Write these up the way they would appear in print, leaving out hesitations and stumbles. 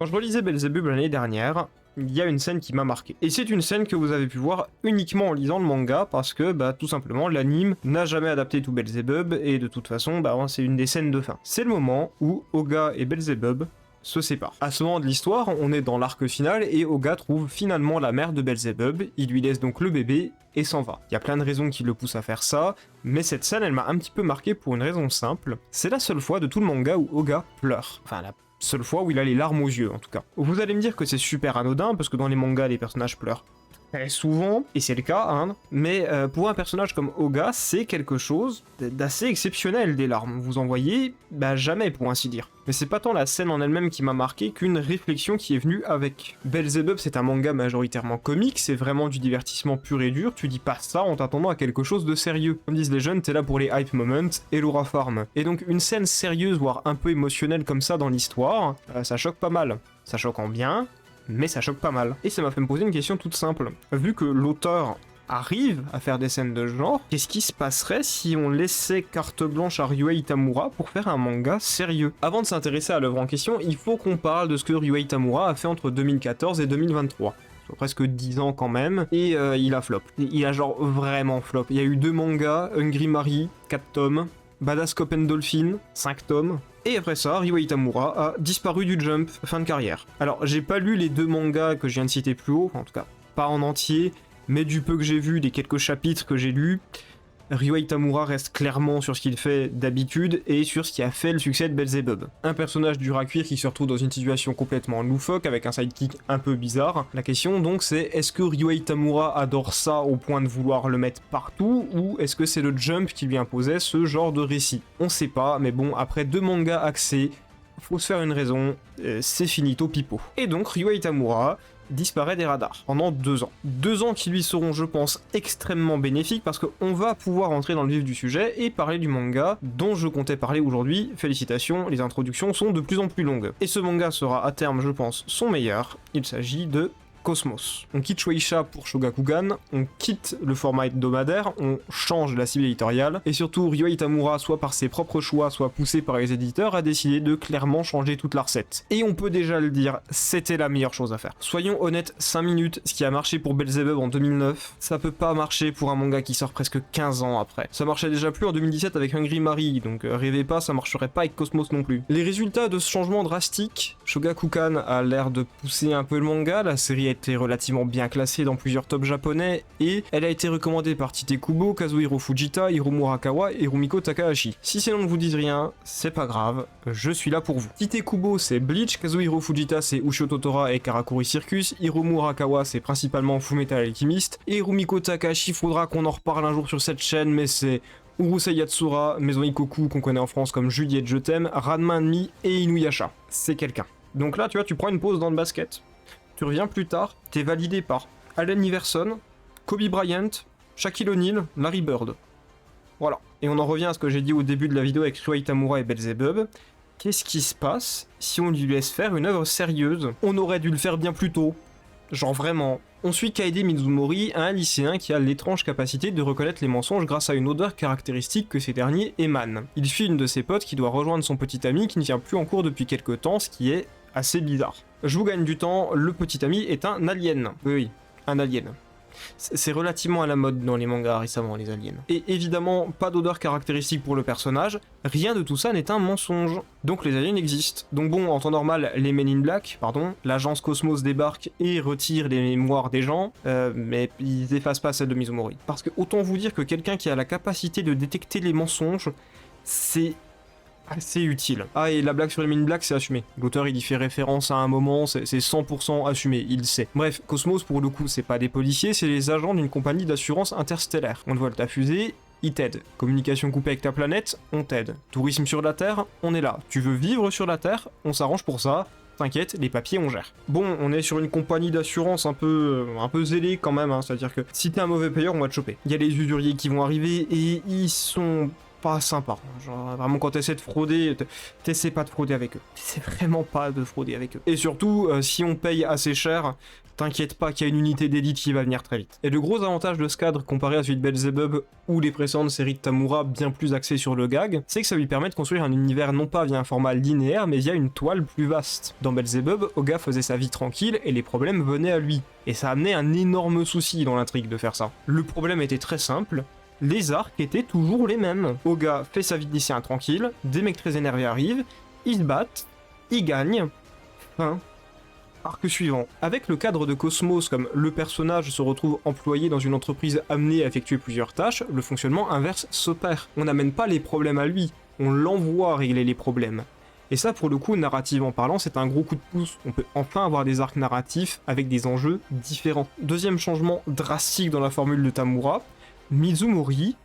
Quand je relisais Belzebub l'année dernière, il y a une scène qui m'a marqué. Et c'est une scène que vous avez pu voir uniquement en lisant le manga parce que, tout simplement, l'anime n'a jamais adapté tout Belzebub et de toute façon, c'est une des scènes de fin. C'est le moment où Oga et Belzebub se séparent. À ce moment de l'histoire, on est dans l'arc final et Oga trouve finalement la mère de Belzebub, il lui laisse donc le bébé et s'en va. Il y a plein de raisons qui le poussent à faire ça, mais cette scène elle m'a un petit peu marqué pour une raison simple, c'est la seule fois de tout le manga où Oga pleure. Enfin, la seule fois où il a les larmes aux yeux en tout cas. Vous allez me dire que c'est super anodin parce que dans les mangas les personnages pleurent très souvent, et c'est le cas, hein, mais pour un personnage comme Oga, c'est quelque chose d'assez exceptionnel des larmes. Vous en voyez, jamais pour ainsi dire. Mais c'est pas tant la scène en elle-même qui m'a marqué qu'une réflexion qui est venue avec. Belzebub, c'est un manga majoritairement comique, c'est vraiment du divertissement pur et dur, tu dis pas ça en t'attendant à quelque chose de sérieux. Comme disent les jeunes, t'es là pour les hype moments et Laura Farm. Et donc une scène sérieuse, voire un peu émotionnelle comme ça dans l'histoire, ça choque pas mal. Ça choque en bien, mais ça choque pas mal. Et ça m'a fait me poser une question toute simple. Vu que l'auteur arrive à faire des scènes de genre, qu'est-ce qui se passerait si on laissait carte blanche à Ryuhei Tamura pour faire un manga sérieux? Avant de s'intéresser à l'œuvre en question, il faut qu'on parle de ce que Ryuhei Tamura a fait entre 2014 et 2023. Soit presque 10 ans quand même, et il a flop. Il a genre vraiment flop. Il y a eu 2 mangas, Hungry Mary, 4 tomes, Badass Cop and Dolphin, 5 tomes, et après ça, Ryuhei Tamura a disparu du Jump, fin de carrière. Alors, j'ai pas lu les 2 mangas que je viens de citer plus haut, en tout cas pas en entier, mais du peu que j'ai vu, des quelques chapitres que j'ai lus, Ryuhei Tamura reste clairement sur ce qu'il fait d'habitude et sur ce qui a fait le succès de Belzebub. Un personnage dur à cuire qui se retrouve dans une situation complètement loufoque avec un sidekick un peu bizarre. La question donc c'est, est-ce que Ryuhei Tamura adore ça au point de vouloir le mettre partout, ou est-ce que c'est le Jump qui lui imposait ce genre de récit? On sait pas, mais bon, après 2 mangas axés, faut se faire une raison, c'est finito pipo. Et donc Ryuhei Tamura disparaît des radars pendant 2 ans. 2 ans qui lui seront, je pense, extrêmement bénéfiques parce qu'on va pouvoir entrer dans le vif du sujet et parler du manga dont je comptais parler aujourd'hui. Félicitations, les introductions sont de plus en plus longues. Et ce manga sera à terme, je pense, son meilleur. Il s'agit de Cosmos. On quitte Shueisha pour Shogakukan, on quitte le format hebdomadaire, on change la cible éditoriale, et surtout Ryuhei Tamura, soit par ses propres choix, soit poussé par les éditeurs, a décidé de clairement changer toute la recette. Et on peut déjà le dire, c'était la meilleure chose à faire. Soyons honnêtes, 5 minutes, ce qui a marché pour Belzebub en 2009, ça peut pas marcher pour un manga qui sort presque 15 ans après. Ça marchait déjà plus en 2017 avec Hungry Mary, donc rêvez pas, ça marcherait pas avec Cosmos non plus. Les résultats de ce changement drastique, Shogakukan a l'air de pousser un peu le manga, la série a été relativement bien classée dans plusieurs tops japonais, et elle a été recommandée par Tite Kubo, Kazuhiro Fujita, Hiromu Arakawa et Rumiko Takahashi. Si ces noms ne vous disent rien, c'est pas grave, je suis là pour vous. Tite Kubo c'est Bleach, Kazuhiro Fujita c'est Ushio Totora et Karakuri Circus, Hiromu Arakawa c'est principalement Fullmetal Alchemist, et Rumiko Takahashi, faudra qu'on en reparle un jour sur cette chaîne, mais c'est Urusei Yatsura, Maison Ikoku qu'on connaît en France comme Juliette Je t'aime, Ranma Mi et Inuyasha. C'est quelqu'un. Donc là, tu vois, tu prends une pause dans le basket, tu reviens plus tard, t'es validé par Allen Iverson, Kobe Bryant, Shaquille O'Neal, Larry Bird. Voilà. Et on en revient à ce que j'ai dit au début de la vidéo avec Ryuhei Tamura et Belzebub. Qu'est-ce qui se passe si on lui laisse faire une œuvre sérieuse? On aurait dû le faire bien plus tôt. Genre vraiment. On suit Kaede Mizumori, un lycéen qui a l'étrange capacité de reconnaître les mensonges grâce à une odeur caractéristique que ces derniers émanent. Il suit une de ses potes qui doit rejoindre son petit ami qui ne vient plus en cours depuis quelques temps, ce qui est assez bizarre. Je vous gagne du temps, le petit ami est un alien. Oui, un alien. C'est relativement à la mode dans les mangas récemment, les aliens. Et évidemment, pas d'odeur caractéristique pour le personnage, rien de tout ça n'est un mensonge. Donc les aliens existent. Donc bon, en temps normal, les Men in Black, l'agence Cosmos débarque et retire les mémoires des gens, mais ils effacent pas celle de Mizumori. Parce que autant vous dire que quelqu'un qui a la capacité de détecter les mensonges, c'est assez utile. Ah, et la blague sur les Men in Black, c'est assumé. L'auteur, il y fait référence à un moment, c'est 100% assumé, il sait. Bref, Cosmos, pour le coup, c'est pas des policiers, c'est les agents d'une compagnie d'assurance interstellaire. On te vole ta fusée, ils t'aident. Communication coupée avec ta planète, on t'aide. Tourisme sur la Terre, on est là. Tu veux vivre sur la Terre, on s'arrange pour ça. T'inquiète, les papiers on gère. Bon, on est sur une compagnie d'assurance un peu zélée quand même, hein, c'est-à-dire que si t'es un mauvais payeur, on va te choper. Il y a les usuriers qui vont arriver et ils sont pas sympa. Genre, vraiment, quand t'essaies de frauder, t'essaies pas de frauder avec eux. T'essaies vraiment pas de frauder avec eux. Et surtout, si on paye assez cher, t'inquiète pas qu'il y a une unité d'élite qui va venir très vite. Et le gros avantage de ce cadre comparé à celui de Belzebub ou les précédentes séries de Tamura bien plus axées sur le gag, c'est que ça lui permet de construire un univers non pas via un format linéaire mais via une toile plus vaste. Dans Belzebub, Oga faisait sa vie tranquille et les problèmes venaient à lui. Et ça amenait un énorme souci dans l'intrigue de faire ça. Le problème était très simple, les arcs étaient toujours les mêmes. Oga fait sa vie de lycéen tranquille, des mecs très énervés arrivent, ils se battent, ils gagnent, fin. Arc suivant. Avec le cadre de Cosmos, comme le personnage se retrouve employé dans une entreprise amenée à effectuer plusieurs tâches, le fonctionnement inverse s'opère. On n'amène pas les problèmes à lui, on l'envoie régler les problèmes. Et ça, pour le coup, narrativement parlant, c'est un gros coup de pouce. On peut enfin avoir des arcs narratifs avec des enjeux différents. Deuxième changement drastique dans la formule de Tamura, Mizumori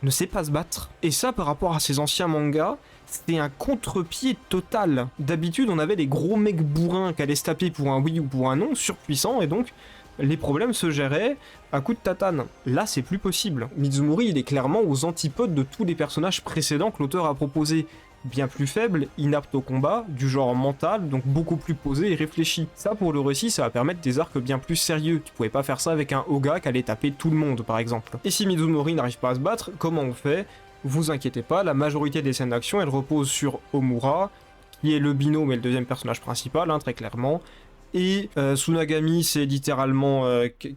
ne sait pas se battre. Et ça, par rapport à ses anciens mangas, c'était un contre-pied total. D'habitude, on avait des gros mecs bourrins qui allaient se taper pour un oui ou pour un non, surpuissants, et donc les problèmes se géraient à coups de tatane. Là, c'est plus possible. Mizumori, il est clairement aux antipodes de tous les personnages précédents que l'auteur a proposés. Bien plus faible, inapte au combat, du genre mental, donc beaucoup plus posé et réfléchi. Ça, pour le récit, ça va permettre des arcs bien plus sérieux. Tu pouvais pas faire ça avec un Oga qui allait taper tout le monde, par exemple. Et si Mizumori n'arrive pas à se battre, comment on fait ? Vous inquiétez pas, la majorité des scènes d'action, elles reposent sur Omura, qui est le binôme et le deuxième personnage principal, très clairement. Et Tsunagami, c'est littéralement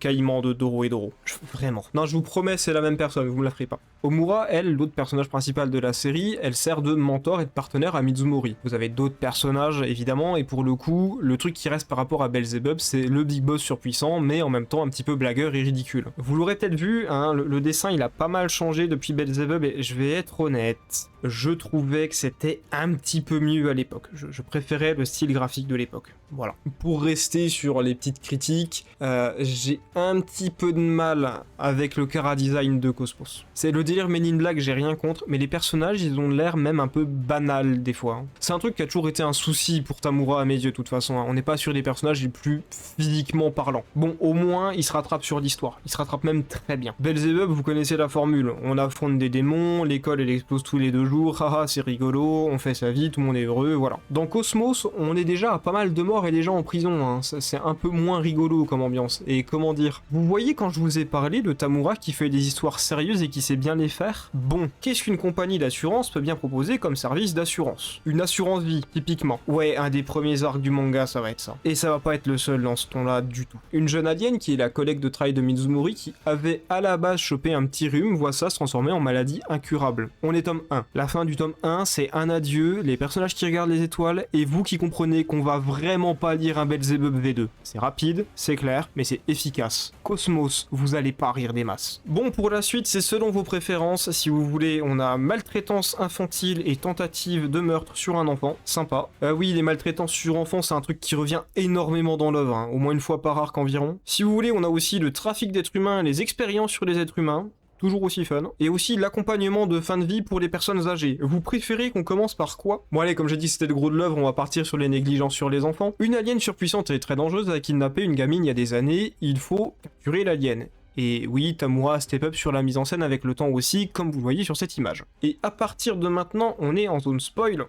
Caïman de Doro et Doro. Vraiment. Non, je vous promets, c'est la même personne, vous me la ferez pas. Omura, elle, l'autre personnage principal de la série, elle sert de mentor et de partenaire à Mizumori. Vous avez d'autres personnages, évidemment, et pour le coup, le truc qui reste par rapport à Belzebub, c'est le big boss surpuissant, mais en même temps un petit peu blagueur et ridicule. Vous l'aurez peut-être vu, le dessin, il a pas mal changé depuis Belzebub, et je vais être honnête, je trouvais que c'était un petit peu mieux à l'époque. Je préférais le style graphique de l'époque. Voilà. Pour rester sur les petites critiques, j'ai un petit peu de mal avec le chara-design de Cosmos. C'est le délire Men in Black, j'ai rien contre, mais les personnages, ils ont l'air même un peu banals des fois. C'est un truc qui a toujours été un souci pour Tamura à mes yeux, de toute façon. On n'est pas sur les personnages les plus physiquement parlants. Bon, au moins, il se rattrape sur l'histoire. Il se rattrape même très bien. Belzebub, vous connaissez la formule. On affronte des démons, l'école, elle explose tous les 2 jours, haha, c'est rigolo, on fait sa vie, tout le monde est heureux, voilà. Dans Cosmos, on est déjà à pas mal de morts et des gens en prison, c'est un peu moins rigolo comme ambiance. Et comment dire, vous voyez quand je vous ai parlé de Tamura qui fait des histoires sérieuses et qui sait bien les faire? Bon, qu'est-ce qu'une compagnie d'assurance peut bien proposer comme service d'assurance? Une assurance vie, typiquement. Ouais, un des premiers arcs du manga, ça va être ça. Et ça va pas être le seul dans ce ton-là du tout. Une jeune alien qui est la collègue de travail de Mizumori qui avait à la base chopé un petit rhume, voit ça se transformer en maladie incurable. On est tome 1. La fin du tome 1, c'est un adieu, les personnages qui regardent les étoiles, et vous qui comprenez qu'on va vraiment pas lire un Belzebub V2. C'est rapide, c'est clair, mais c'est efficace. Cosmos, vous allez pas rire des masses. Bon, pour la suite, c'est selon vos préférences. Si vous voulez, on a maltraitance infantile et tentative de meurtre sur un enfant. Sympa. Oui, les maltraitances sur enfants, c'est un truc qui revient énormément dans l'œuvre, au moins une fois par arc environ. Si vous voulez, on a aussi le trafic d'êtres humains et les expériences sur les êtres humains. Toujours aussi fun. Et aussi l'accompagnement de fin de vie pour les personnes âgées. Vous préférez qu'on commence par quoi? Bon allez, comme j'ai dit c'était le gros de l'œuvre, on va partir sur les négligences sur les enfants. Une alien surpuissante et très dangereuse a kidnappé une gamine il y a des années, il faut capturer l'alien. Et oui, Tamura a step up sur la mise en scène avec le temps aussi, comme vous le voyez sur cette image. Et à partir de maintenant, on est en zone spoil.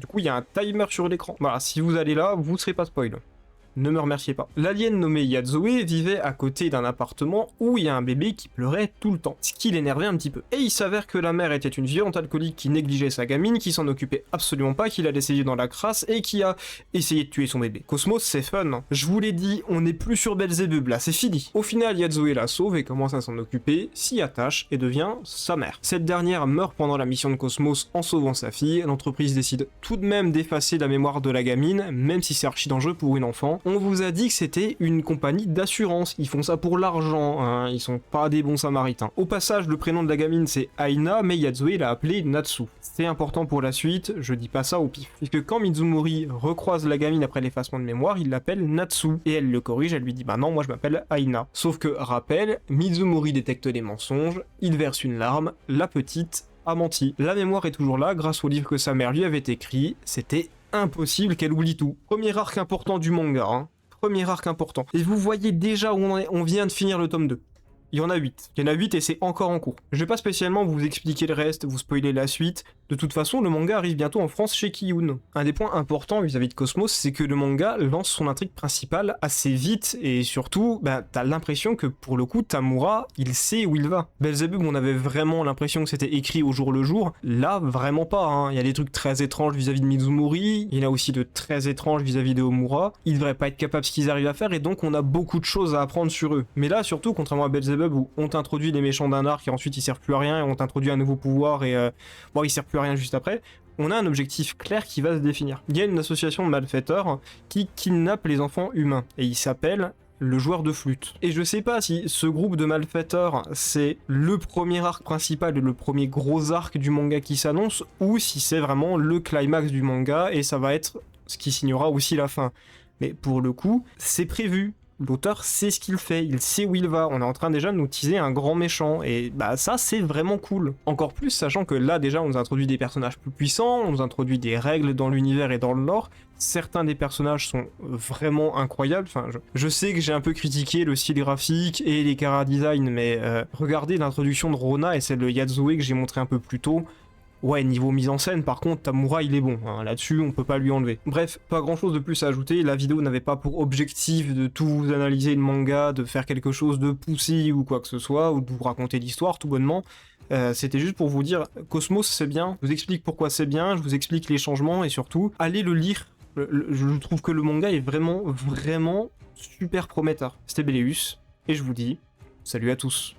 Du coup, il y a un timer sur l'écran. Voilà, si vous allez là, vous ne serez pas spoil. Ne me remerciez pas. L'alien nommé Yazoe vivait à côté d'un appartement où il y a un bébé qui pleurait tout le temps, ce qui l'énervait un petit peu. Et il s'avère que la mère était une violente alcoolique qui négligeait sa gamine, qui s'en occupait absolument pas, qui l'a laissé vivre dans la crasse et qui a essayé de tuer son bébé. Cosmos, c'est fun. Je vous l'ai dit, on n'est plus sur Belzebub là, c'est fini. Au final, Yazoe la sauve et commence à s'en occuper, s'y attache et devient sa mère. Cette dernière meurt pendant la mission de Cosmos en sauvant sa fille. L'entreprise décide tout de même d'effacer la mémoire de la gamine, même si c'est archi dangereux pour une enfant. On vous a dit que c'était une compagnie d'assurance, ils font ça pour l'argent, ils sont pas des bons samaritains. Au passage, le prénom de la gamine c'est Aina, mais Yazoe l'a appelée Natsu. C'est important pour la suite, je dis pas ça au pif. Puisque quand Mizumori recroise la gamine après l'effacement de mémoire, il l'appelle Natsu. Et elle le corrige, elle lui dit bah non, moi je m'appelle Aina. Sauf que, rappel, Mizumori détecte les mensonges, il verse une larme, la petite a menti. La mémoire est toujours là grâce au livre que sa mère lui avait écrit, c'était impossible qu'elle oublie tout. Premier arc important du manga, Premier arc important. Et vous voyez déjà où on vient de finir le tome 2. Il y en a 8. Il y en a 8 et c'est encore en cours. Je vais pas spécialement vous expliquer le reste, vous spoiler la suite. De toute façon, le manga arrive bientôt en France chez Kiyun. Un des points importants vis-à-vis de Cosmos, c'est que le manga lance son intrigue principale assez vite et surtout, bah, t'as l'impression que pour le coup, Tamura, il sait où il va. Belzebub, on avait vraiment l'impression que c'était écrit au jour le jour. Là, vraiment pas. Hein. Il y a des trucs très étranges vis-à-vis de Mizumori. Il y en a aussi de très étranges vis-à-vis de Omura. Ils devraient pas être capables de ce qu'ils arrivent à faire et donc on a beaucoup de choses à apprendre sur eux. Mais là, surtout, contrairement à Belzebub, où on t'introduit les méchants d'un arc et ensuite ils servent plus à rien et on t'introduit un nouveau pouvoir et bon, ils servent plus à rien juste après, on a un objectif clair qui va se définir. Il y a une association de malfaiteurs qui kidnappe les enfants humains et il s'appelle le joueur de flûte. Et je sais pas si ce groupe de malfaiteurs c'est le premier arc principal et le premier gros arc du manga qui s'annonce ou si c'est vraiment le climax du manga et ça va être ce qui signera aussi la fin. Mais pour le coup, c'est prévu. L'auteur sait ce qu'il fait, il sait où il va, on est en train déjà de nous teaser un grand méchant, et bah ça c'est vraiment cool. Encore plus sachant que là déjà on nous introduit des personnages plus puissants, on nous introduit des règles dans l'univers et dans le lore, certains des personnages sont vraiment incroyables, enfin je sais que j'ai un peu critiqué le style graphique et les chara-design, mais regardez l'introduction de Rona et celle de Yazue que j'ai montré un peu plus tôt. Ouais, niveau mise en scène, par contre, Tamura, il est bon. Hein. Là-dessus, on peut pas lui enlever. Bref, pas grand-chose de plus à ajouter. La vidéo n'avait pas pour objectif de tout vous analyser le manga, de faire quelque chose de poussé ou quoi que ce soit, ou de vous raconter l'histoire, tout bonnement. C'était juste pour vous dire, Cosmos, c'est bien. Je vous explique pourquoi c'est bien, je vous explique les changements, et surtout, allez le lire. Je trouve que le manga est vraiment, vraiment super prometteur. C'était Béléus, et je vous dis, salut à tous.